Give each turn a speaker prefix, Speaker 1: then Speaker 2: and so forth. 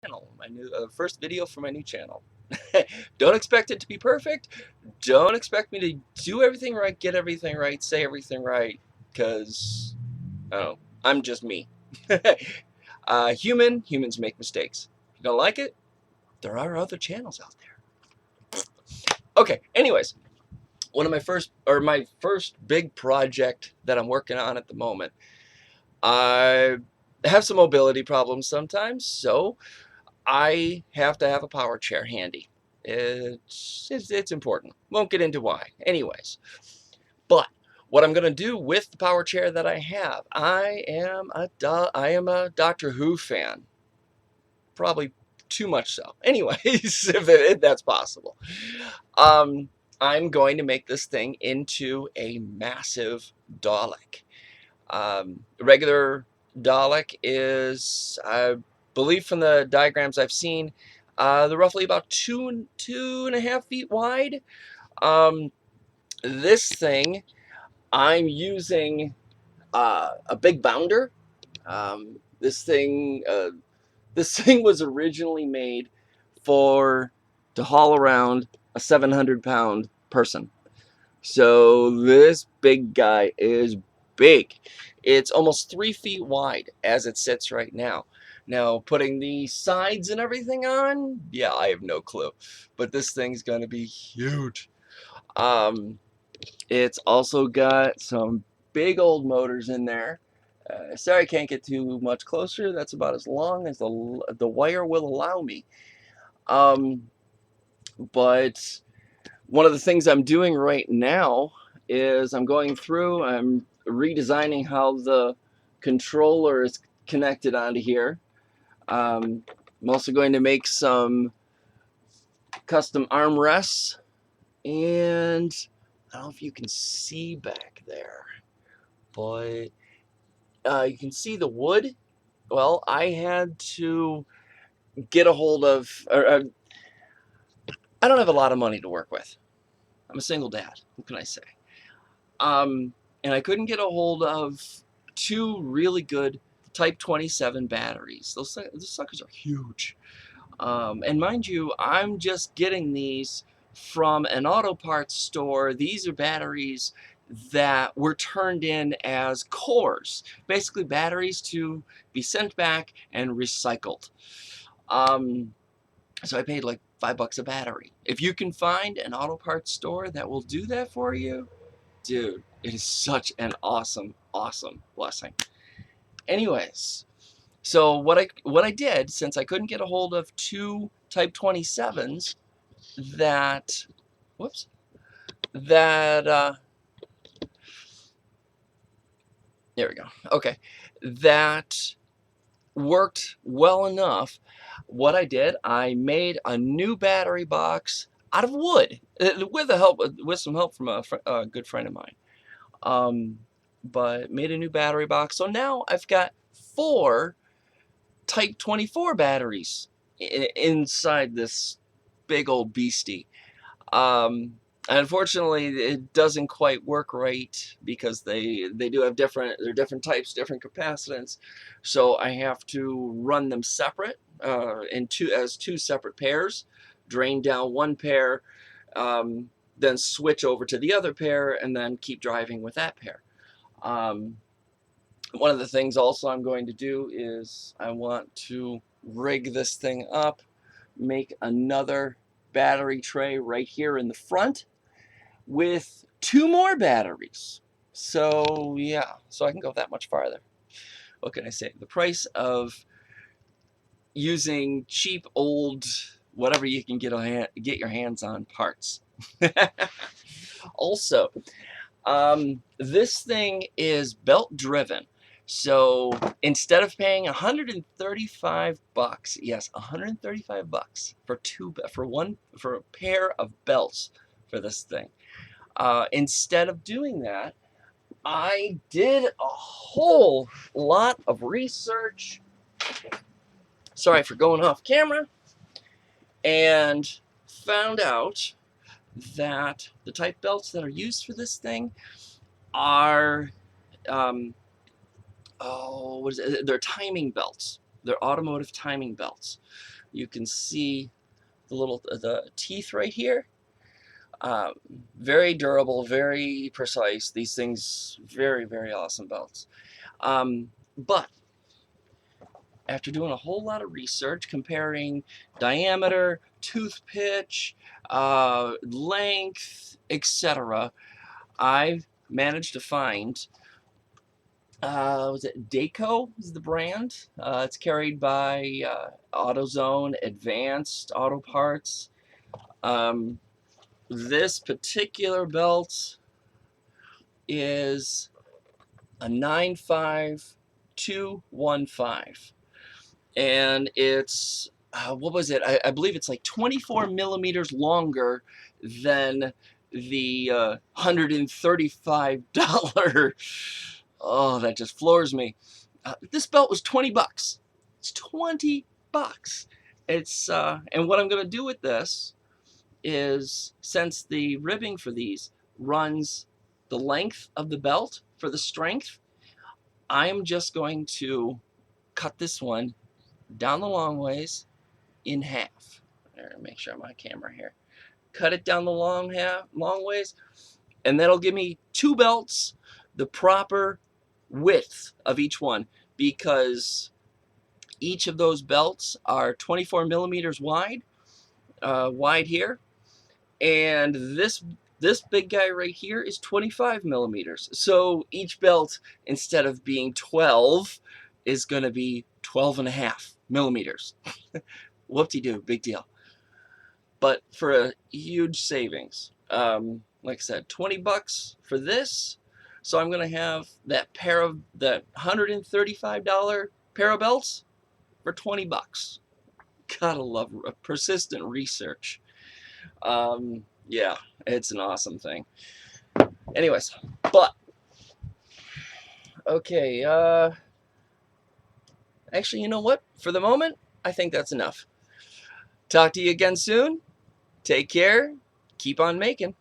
Speaker 1: Channel, my new first video for my new channel. Don't expect it to be perfect. Don't expect me to do everything right, get everything right, say everything right, because oh, I'm just me. Humans make mistakes. If you don't like it, there are other channels out there. Okay, anyways, my first big project that I'm working on at the moment. I have some mobility problems sometimes, so I have to have a power chair handy. It's important. Won't get into why. Anyways, but what I'm gonna do with the power chair that I have, I am a Doctor Who fan. Probably too much so. Anyways, if that's possible, um, I'm going to make this thing into a massive Dalek. Regular Dalek is, I believe from the diagrams I've seen, they're roughly about two and a half feet wide. Um, this thing, I'm using a big bounder. Um, this thing, uh, this thing was originally made to haul around a 700-pound person. So this big guy is big. It's almost 3 feet wide as it sits right now. Now, putting the sides and everything on, yeah, I have no clue. But this thing's going to be huge. Um, it's also got some big old motors in there. Sorry I can't get too much closer. That's about as long as the wire will allow me. Um, but one of the things I'm doing right now is I'm redesigning how the controller is connected onto here. I'm also going to make some custom armrests, and I don't know if you can see back there, but you can see the wood. Well, I had to get a hold of, I don't have a lot of money to work with. I'm a single dad. What can I say? Um, and I couldn't get a hold of two really good Type 27 batteries. Those suckers are huge. And mind you, I'm just getting these from an auto parts store. These are batteries that were turned in as cores, basically batteries to be sent back and recycled. Um, so I paid like $5 a battery. If you can find an auto parts store that will do that for you, dude, it is such an awesome, awesome blessing. Anyways, so what I did, since I couldn't get a hold of two Type 27s that, whoops, that, there we go. Okay, that worked well enough. What I did, I made a new battery box out of wood with some help from a good friend of mine. But made a new battery box. So now I've got 4 Type 24 batteries inside this big old beastie. Unfortunately, it doesn't quite work right because they do have they're different types, different capacitance. So I have to run them separate as two separate pairs, drain down one pair, then switch over to the other pair, and then keep driving with that pair. Um, One of the things also I'm going to do is I want to rig this thing up, make another battery tray right here in the front with 2 more batteries. So yeah, so I can go that much farther. What can I say? The price of using cheap old whatever you can get your hands on parts. Also, this thing is belt driven. So instead of paying $135, yes, $135 for a pair of belts for this thing. Instead of doing that, I did a whole lot of research. Sorry for going off camera. And found out that the type belts that are used for this thing are, they're timing belts. They're automotive timing belts. You can see the teeth right here. Very durable, very precise. These things, very, very awesome belts. But after doing a whole lot of research, comparing diameter, tooth pitch, length, etc., I've managed to find, was it Daco is the brand? It's carried by AutoZone, Advanced Auto Parts. This particular belt is a 95215, and it's what was it? I believe it's like 24 millimeters longer than the $135. Oh, that just floors me. This belt was 20 bucks. It's 20 bucks. It's and what I'm going to do with this is, since the ribbing for these runs the length of the belt for the strength, I'm just going to cut this one down the long ways in half. Make sure I'm on camera here. Cut it down the long ways, and that'll give me two belts, the proper width of each one, because each of those belts are 24 millimeters wide, here, and this big guy right here is 25 millimeters. So each belt, instead of being 12, is going to be 12.5 millimeters. Whoop-de-doo, big deal. But for a huge savings, like I said, 20 bucks for this. So I'm going to have that $135 pair of belts for 20 bucks. Gotta love persistent research. Yeah, it's an awesome thing. Anyways, but okay, actually, you know what? For the moment, I think that's enough. Talk to you again soon. Take care. Keep on making.